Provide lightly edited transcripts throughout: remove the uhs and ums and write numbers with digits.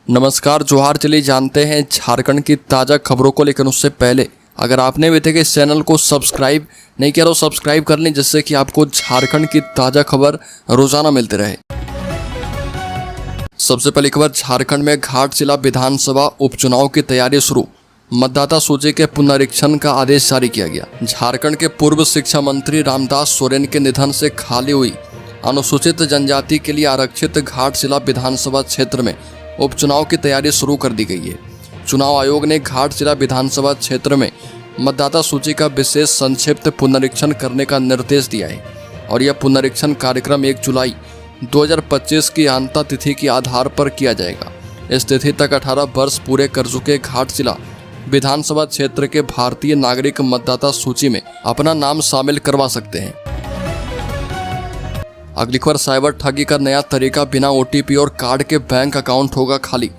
नमस्कार, जोहार। चलिए जानते हैं झारखंड की ताज़ा खबरों को, लेकिन उससे पहले अगर आपने अभी तक इस चैनल को सब्सक्राइब नहीं किया तो सब्सक्राइब कर लें, जिससे कि आपको झारखंड की ताज़ा खबर रोजाना मिलती रहे। सबसे पहली खबर, झारखंड में घाटशिला विधानसभा उपचुनाव की तैयारी शुरू। मतदाता सूची के पुनरीक्षण का आदेश जारी किया गया। झारखंड के पूर्व शिक्षा मंत्री रामदास सोरेन के निधन से खाली हुई अनुसूचित जनजाति के लिए आरक्षित घाटशिला विधानसभा क्षेत्र में उपचुनाव की तैयारी शुरू कर दी गई है। चुनाव आयोग ने घाटशिला विधानसभा क्षेत्र में मतदाता सूची का विशेष संक्षिप्त पुनरीक्षण करने का निर्देश दिया है और यह पुनरीक्षण कार्यक्रम 1 जुलाई 2025 की अंतिम तिथि के आधार पर किया जाएगा। इस तिथि तक 18 वर्ष पूरे कर चुके घाटशिला विधानसभा क्षेत्र के भारतीय नागरिक मतदाता सूची में अपना नाम शामिल करवा सकते हैं। अगली खबर, साइबर ठगी का नया तरीका, बिना OTP और कार्ड के बैंक अकाउंट होगा खाली।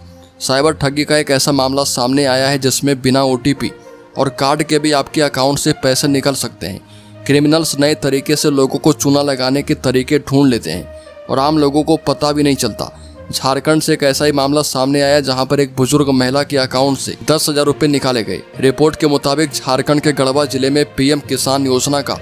साइबर ठगी का एक ऐसा मामला सामने आया है जिसमें बिना OTP और कार्ड के भी आपके अकाउंट से पैसे निकल सकते हैं। क्रिमिनल्स नए तरीके से लोगों को चूना लगाने के तरीके ढूंढ लेते हैं और आम लोगों को पता भी नहीं चलता। झारखंड से एक ऐसा ही मामला सामने आया जहां पर एक बुजुर्ग महिला के अकाउंट से 10,000 रुपये निकाले गए। रिपोर्ट के मुताबिक झारखंड के गढ़वा जिले में PM किसान योजना का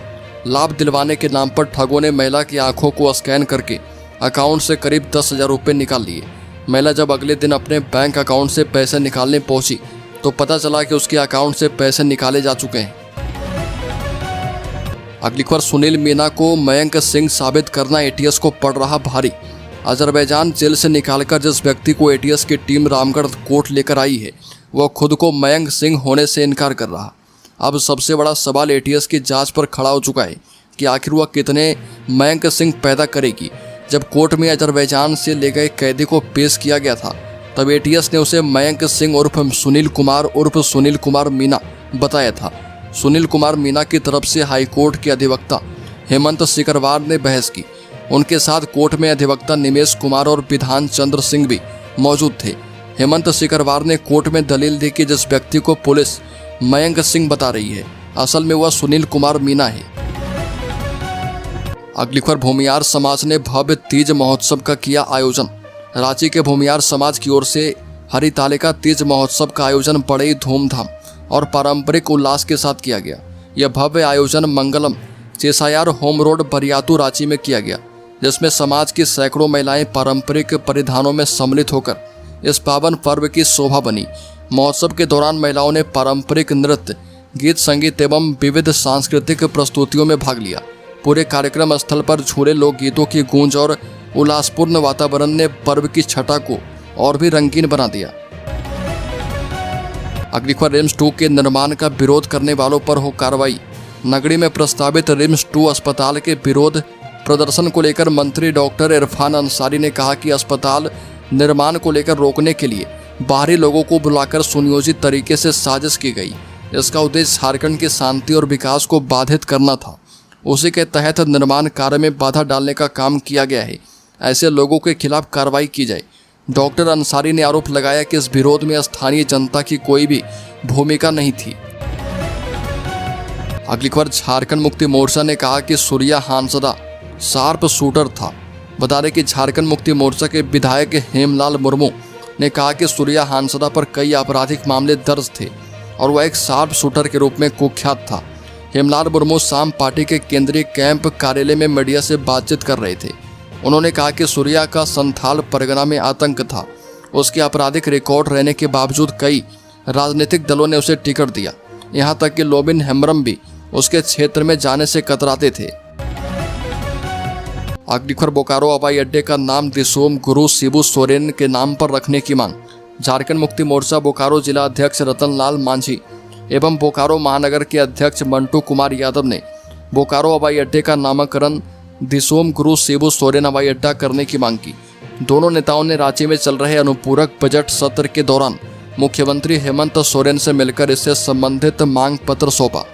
लाभ दिलवाने के नाम पर ठगों ने महिला की आंखों को स्कैन करके अकाउंट से करीब 10,000 रुपये निकाल लिए। महिला जब अगले दिन अपने बैंक अकाउंट से पैसे निकालने पहुंची तो पता चला कि उसके अकाउंट से पैसे निकाले जा चुके हैं। अगली खबर, सुनील मीना को मयंक सिंह साबित करना ATS को पड़ रहा भारी। अजरबैजान जेल से निकालकर जिस व्यक्ति को ATS की टीम रामगढ़ कोर्ट लेकर आई है, वह खुद को मयंक सिंह होने से इनकार कर रहा। अब सबसे बड़ा सवाल ATS की जांच पर खड़ा हो चुका है कि आखिर वह कितने मयंक सिंह पैदा करेगी। जब कोर्ट में अजरबैजान से ले गए कैदी को पेश किया गया था तब ATS ने उसे मयंक सिंह उर्फ सुनील कुमार मीना बताया था। सुनील कुमार मीना की तरफ से हाईकोर्ट के अधिवक्ता हेमंत सिकरवार ने बहस की। उनके साथ कोर्ट में अधिवक्ता निमेश कुमार और विधान चंद्र सिंह भी मौजूद थे। हेमंत सिकरवार ने कोर्ट में दलील दी कि जिस व्यक्ति को पुलिस मयंक सिंह बता रही है, असल में वह सुनील कुमार मीना है। अगली खबर, भूमियार समाज ने भव्य तीज महोत्सव का किया आयोजन। रांची के भूमियार समाज की ओर से हरितालिका तीज महोत्सव का आयोजन बड़े ही धूमधाम और पारंपरिक उल्लास के साथ किया गया। यह भव्य आयोजन मंगलम चेसायार होम रोड बरियातू रांची में किया गया, जिसमें समाज की सैकड़ों महिलाएं पारंपरिक परिधानों में सम्मिलित होकर इस पावन पर्व की शोभा बनी। महोत्सव के दौरान महिलाओं ने पारंपरिक नृत्य, गीत संगीत एवं विविध सांस्कृतिक प्रस्तुतियों में भाग लिया। पूरे कार्यक्रम स्थल पर झूले, लोकगीतों की गूंज और उल्लासपूर्ण वातावरण ने पर्व की छटा को और भी रंगीन बना दिया। अगली खबर, रिम्स 2 के निर्माण का विरोध करने वालों पर हो कार्रवाई। नगरी में प्रस्तावित रिम्स 2 अस्पताल के विरोध प्रदर्शन को लेकर मंत्री डॉक्टर इरफान अंसारी ने कहा कि अस्पताल निर्माण को लेकर रोकने के लिए बाहरी लोगों को बुलाकर सुनियोजित तरीके से साजिश की गई। इसका उद्देश्य झारखंड की शांति और विकास को बाधित करना था। उसी के तहत निर्माण कार्य में बाधा डालने का काम किया गया है। ऐसे लोगों के खिलाफ कार्रवाई की जाए। डॉक्टर अंसारी ने आरोप लगाया कि इस विरोध में स्थानीय जनता की कोई भी भूमिका नहीं थी। अगली खबर, झारखंड मुक्ति मोर्चा ने कहा कि सूर्या हांसदा शार्प शूटर था। बता दें कि झारखंड मुक्ति मोर्चा के विधायक हेमलाल मुर्मू ने कहा कि सूर्या हांसदा पर कई आपराधिक मामले दर्ज थे और वह एक शार्प शूटर के रूप में कुख्यात था। हेमलाल मुर्मू शाम पार्टी के केंद्रीय कैंप कार्यालय में मीडिया से बातचीत कर रहे थे। उन्होंने कहा कि सूर्या का संथाल परगना में आतंक था। उसके आपराधिक रिकॉर्ड रहने के बावजूद कई राजनीतिक दलों ने उसे टिकट दिया। यहाँ तक कि लोबिन हेम्ब्रम भी उसके क्षेत्र में जाने से कतराते थे। अगली खबर, बोकारो हवाई अड्डे का नाम दिसोम गुरु शिबू सोरेन के नाम पर रखने की मांग। झारखंड मुक्ति मोर्चा बोकारो जिला अध्यक्ष रतनलाल मांझी एवं बोकारो महानगर के अध्यक्ष मंटू कुमार यादव ने बोकारो हवाई अड्डे का नामकरण दिसोम गुरु शिबू सोरेन हवाई अड्डा करने की मांग की। दोनों नेताओं ने रांची में चल रहे अनुपूरक बजट सत्र के दौरान मुख्यमंत्री हेमंत सोरेन से मिलकर इससे संबंधित मांग पत्र सौंपा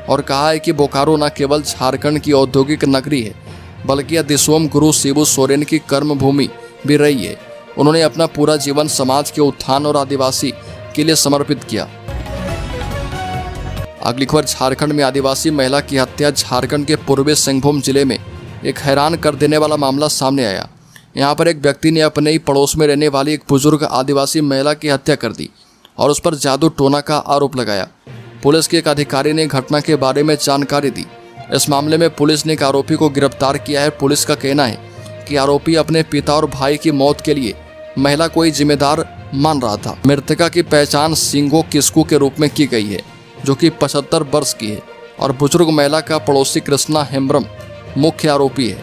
और कहा है कि बोकारो न केवल झारखंड की औद्योगिक नगरी है बल्कि यह दिसोम गुरु शिबू सोरेन की कर्म भूमि भी रही है। उन्होंने अपना पूरा जीवन समाज के उत्थान और आदिवासी के लिए समर्पित किया। अगली खबर, झारखंड में आदिवासी महिला की हत्या। झारखंड के पूर्वी सिंहभूम जिले में एक हैरान कर देने वाला मामला सामने आया। यहाँ पर एक व्यक्ति ने अपने ही पड़ोस में रहने वाली एक बुजुर्ग आदिवासी महिला की हत्या कर दी और उस पर जादू टोना का आरोप लगाया। पुलिस के एक अधिकारी ने घटना के बारे में जानकारी दी। इस मामले में पुलिस ने एक आरोपी को गिरफ्तार किया है। पुलिस का कहना है कि आरोपी अपने पिता और भाई की मौत के लिए महिला को ही जिम्मेदार मान रहा था। मृतका की पहचान सिंगो किस्कू के रूप में की गई है, जो कि 75 वर्ष की है, और बुजुर्ग महिला का पड़ोसी कृष्णा हेम्ब्रम मुख्य आरोपी है।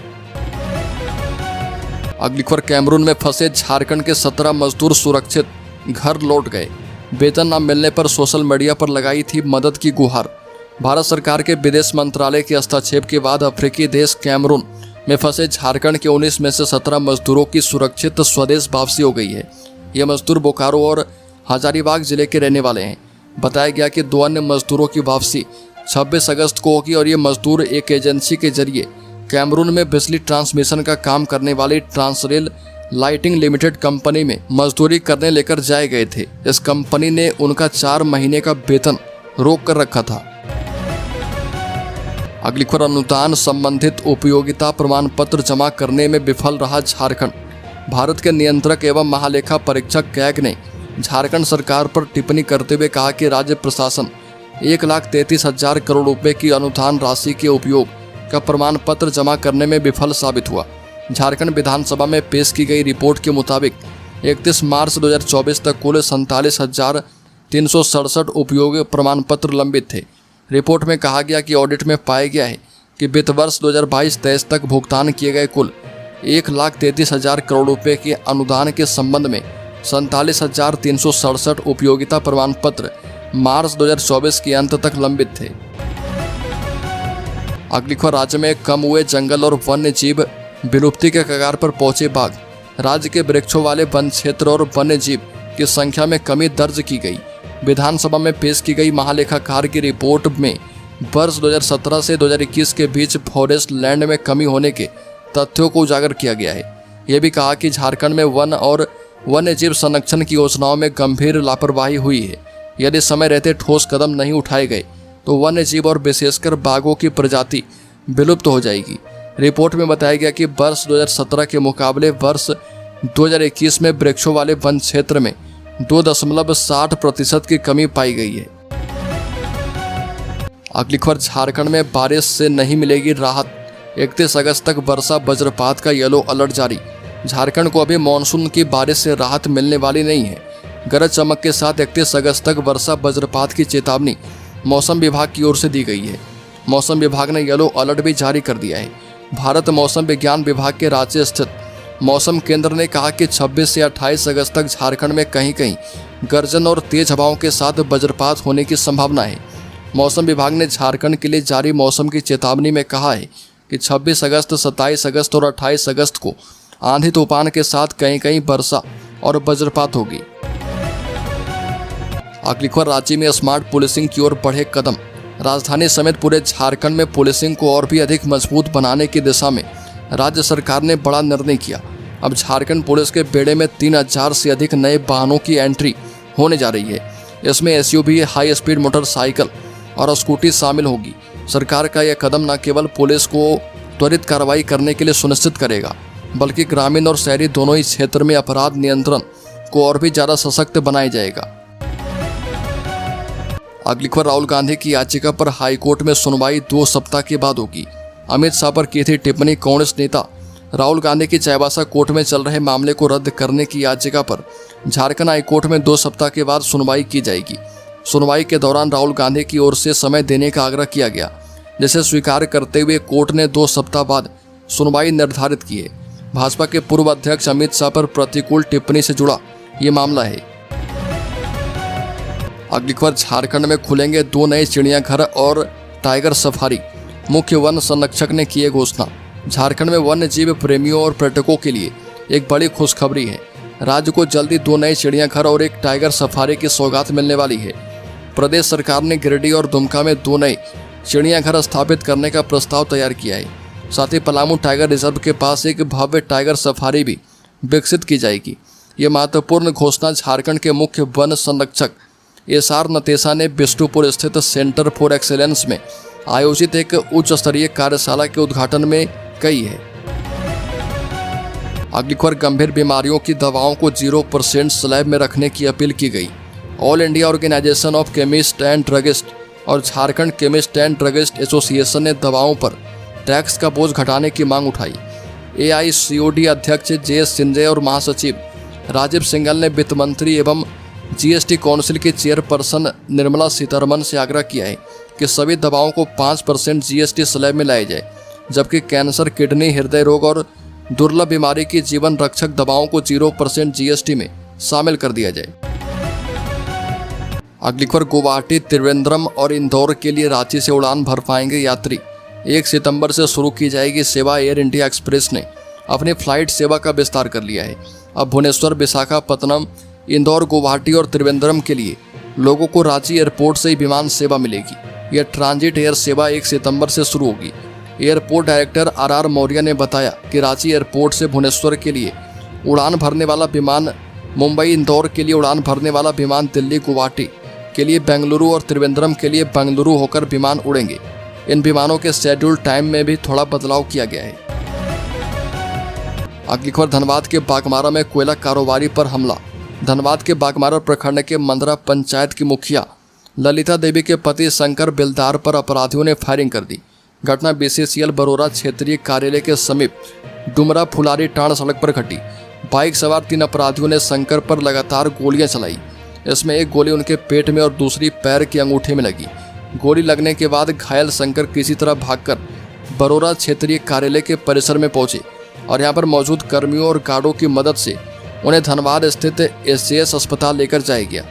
अगली खबर, कैमरून में फंसे झारखंड के 17 मजदूर सुरक्षित घर लौट गए। वेतन न मिलने पर सोशल मीडिया पर लगाई थी मदद की गुहार। भारत सरकार के विदेश मंत्रालय के हस्तक्षेप के बाद अफ्रीकी देश कैमरून में फंसे झारखंड के 19 में से 17 मजदूरों की सुरक्षित स्वदेश वापसी हो गई है। ये मजदूर बोकारो और हजारीबाग जिले के रहने वाले हैं। बताया गया कि 2 अन्य मजदूरों की वापसी 26 अगस्त को होगी और ये मजदूर एक एजेंसी के जरिए कैमरून में बिजली ट्रांसमिशन का काम करने वाली ट्रांसरेल लाइटिंग लिमिटेड कंपनी में मजदूरी करने लेकर जाए गए थे। इस कंपनी ने उनका 4 महीने का वेतन रोक कर रखा था। अगली खबर, अनुदान संबंधित उपयोगिता प्रमाण पत्र जमा करने में विफल रहा झारखंड। भारत के नियंत्रक एवं महालेखा परीक्षक कैग ने झारखंड सरकार पर टिप्पणी करते हुए कहा कि राज्य प्रशासन 1,33,000 करोड़ रुपए की अनुदान राशि के उपयोग का प्रमाण पत्र जमा करने में विफल साबित हुआ। झारखंड विधानसभा में पेश की गई रिपोर्ट के मुताबिक 31 मार्च 2024 तक कुल 47,367 उपयोग प्रमाण पत्र लंबित थे। रिपोर्ट में कहा गया कि ऑडिट में पाया गया है कि वित्त वर्ष 2022-23 तक भुगतान किए गए कुल 1,33,000 करोड़ रुपए के अनुदान के संबंध में 47,367 उपयोगिता प्रमाण पत्र मार्च 2024 के अंत तक लंबित थे। अगली खबर, राज्य में कम हुए जंगल और वन्य जीव विलुप्ति के कगार पर पहुंचे बाघ। राज्य के वृक्षों वाले वन क्षेत्र और वन्य जीव की संख्या में कमी दर्ज की गई। विधानसभा में पेश की गई महालेखाकार की रिपोर्ट में वर्ष 2017 से 2021 के बीच फॉरेस्ट लैंड में कमी होने के तथ्यों को उजागर किया गया है। यह भी कहा कि झारखंड में वन और वन्य जीव संरक्षण की योजनाओं में गंभीर लापरवाही हुई है। यदि समय रहते ठोस कदम नहीं उठाए गए तो वन्य जीव और विशेषकर बाघों की प्रजाति विलुप्त हो जाएगी। रिपोर्ट में बताया गया कि वर्ष 2017 के मुकाबले वर्ष 2021 में वृक्षों वाले वन क्षेत्र में 2.60% की कमी पाई गई है। अगली खबर, झारखंड में बारिश से नहीं मिलेगी राहत। 31 अगस्त तक वर्षा वज्रपात का येलो अलर्ट जारी। झारखंड को अभी मानसून की बारिश से राहत मिलने वाली नहीं है। गरज चमक के साथ 31 अगस्त तक वर्षा वज्रपात की चेतावनी मौसम विभाग की ओर से दी गई है। मौसम विभाग ने येलो अलर्ट भी जारी कर दिया है। भारत मौसम विज्ञान विभाग के रांची स्थित मौसम केंद्र ने कहा कि 26 से 28 अगस्त तक झारखंड में कहीं कहीं गर्जन और तेज हवाओं के साथ वज्रपात होने की संभावना है। मौसम विभाग ने झारखंड के लिए जारी मौसम की चेतावनी में कहा है कि 26 अगस्त, 27 अगस्त और 28 अगस्त को आंधी तूफान के साथ कहीं कहीं वर्षा और वज्रपात होगी। अगली खबर, रांची में स्मार्ट पुलिसिंग की ओर बढ़े कदम। राजधानी समेत पूरे झारखंड में पुलिसिंग को और भी अधिक मजबूत बनाने की दिशा में राज्य सरकार ने बड़ा निर्णय किया। अब झारखंड पुलिस के बेड़े में 3,000 से अधिक नए वाहनों की एंट्री होने जा रही है। इसमें एसयूवी, हाई स्पीड मोटरसाइकिल और स्कूटी शामिल होगी। सरकार का यह कदम न केवल पुलिस को त्वरित कार्रवाई करने के लिए सुनिश्चित करेगा, बल्कि ग्रामीण और शहरी दोनों ही क्षेत्र में अपराध नियंत्रण को और भी ज़्यादा सशक्त बनाया जाएगा। अगली खबर, राहुल गांधी की याचिका पर हाईकोर्ट में सुनवाई 2 सप्ताह के बाद होगी। अमित शाह पर की थी टिप्पणी। कांग्रेस नेता राहुल गांधी की चाईबासा कोर्ट में चल रहे मामले को रद्द करने की याचिका पर झारखंड हाईकोर्ट में 2 सप्ताह के बाद सुनवाई की जाएगी। सुनवाई के दौरान राहुल गांधी की ओर से समय देने का आग्रह किया गया, जिसे स्वीकार करते हुए कोर्ट ने 2 सप्ताह बाद सुनवाई निर्धारित की है। भाजपा के पूर्व अध्यक्ष अमित शाह पर प्रतिकूल टिप्पणी से जुड़ा ये मामला है। अगली खबर, झारखंड में खुलेंगे 2 नए चिड़ियाघर और टाइगर सफारी। मुख्य वन संरक्षक ने की घोषणा। झारखंड में वन्य जीव प्रेमियों और पर्यटकों के लिए एक बड़ी खुशखबरी है। राज्य को जल्दी 2 नए चिड़ियाघर और एक टाइगर सफारी की सौगात मिलने वाली है। प्रदेश सरकार ने गिरिडीह और दुमका में 2 नए चिड़ियाघर स्थापित करने का प्रस्ताव तैयार किया है। साथ ही पलामू टाइगर रिजर्व के पास एक भव्य टाइगर सफारी भी विकसित की जाएगी। ये महत्वपूर्ण घोषणा झारखंड के मुख्य वन संरक्षक एसआर नतेशा ने बिष्टुपुर स्थित सेंटर फॉर एक्सीलेंस में आयोजित एक उच्च स्तरीय कार्यशाला के उद्घाटन में कही है। अगली खबर, गंभीर बीमारियों की दवाओं को 0% स्लैब में रखने की अपील की गई। All India organisation of chemist and druggist और Jharkhand chemist and druggist association ने दवाओं पर टैक्स का बोझ घटाने की मांग उठाई। AICOD अध्यक्ष जे सिंधे और महासचिव राजीव सिंघल ने वित्त मंत्री एवं GST काउंसिल की चेयरपर्सन निर्मला सीतारमन से आग्रह किया है कि सभी दवाओं को 5% GST स्लैब में लाया जाए, जबकि कैंसर, किडनी, हृदय रोग और दुर्लभ बीमारी की जीवन रक्षक दवाओं को 0% GST में शामिल कर दिया जाए। अगली खबर, गुवाहाटी, त्रिवेंद्रम और इंदौर के लिए रांची से उड़ान भर पाएंगे यात्री। 1 सितंबर से शुरू की जाएगी सेवा। एयर इंडिया एक्सप्रेस ने अपनी फ्लाइट सेवा का विस्तार कर लिया है। अब भुवनेश्वर, विशाखापत्तनम, इंदौर, गुवाहाटी और त्रिवेंद्रम के लिए लोगों को रांची एयरपोर्ट से ही विमान सेवा मिलेगी। यह ट्रांजिट एयर सेवा 1 सितंबर से शुरू होगी। एयरपोर्ट डायरेक्टर RR मौर्य ने बताया कि रांची एयरपोर्ट से भुवनेश्वर के लिए उड़ान भरने वाला विमान, मुंबई, इंदौर के लिए उड़ान भरने वाला विमान, दिल्ली, गुवाहाटी के लिए बेंगलुरु और त्रिवेंद्रम के लिए बेंगलुरु होकर विमान उड़ेंगे। इन विमानों के शेड्यूल टाइम में भी थोड़ा बदलाव किया गया है। अगली खबर, धनबाद के बागमारा में कोयला कारोबारी पर हमला। धनबाद के बागमारा प्रखंड के मंदरा पंचायत की मुखिया ललिता देवी के पति शंकर बिलदार पर अपराधियों ने फायरिंग कर दी। घटना BCCL बरोरा क्षेत्रीय कार्यालय के समीप डुमरा फुलारी टाण सड़क पर घटी। बाइक सवार 3 अपराधियों ने शंकर पर लगातार गोलियां चलाई। इसमें एक गोली उनके पेट में और दूसरी पैर के अंगूठे में लगी। गोली लगने के बाद घायल शंकर किसी तरह भागकर बरोरा क्षेत्रीय कार्यालय के परिसर में पहुंचे और यहां पर मौजूद कर्मियों और गार्डों की मदद से उन्हें धनबाद स्थित SJS अस्पताल लेकर जाया गया।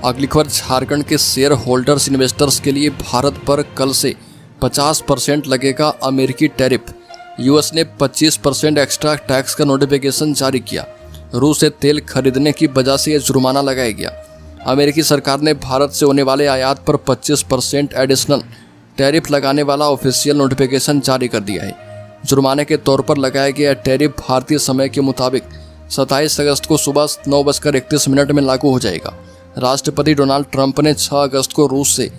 अगली खबर, झारखंड के शेयर होल्डर्स इन्वेस्टर्स के लिए भारत पर कल से 50% लगेगा अमेरिकी टैरिफ। US ने 25% एक्स्ट्रा टैक्स का नोटिफिकेशन जारी किया। रूस से तेल खरीदने की वजह से यह जुर्माना लगाया गया। अमेरिकी सरकार ने भारत से होने वाले आयात पर 25% एडिशनल टैरिफ लगाने वाला ऑफिशियल नोटिफिकेशन जारी कर दिया है। जुर्माने के तौर पर लगाया गया टैरिफ भारतीय समय के मुताबिक 27 अगस्त को सुबह 9:31 में लागू हो जाएगा। राष्ट्रपति डोनाल्ड ट्रंप ने 6 अगस्त को रूस से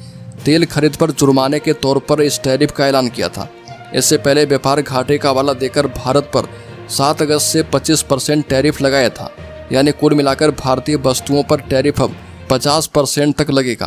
तेल खरीद पर जुर्माने के तौर पर इस टैरिफ का ऐलान किया था। इससे पहले व्यापार घाटे का हवाला देकर भारत पर 7 अगस्त से 25% टैरिफ लगाया था। यानी कुल मिलाकर भारतीय वस्तुओं पर टैरिफ अब 50% तक लगेगा।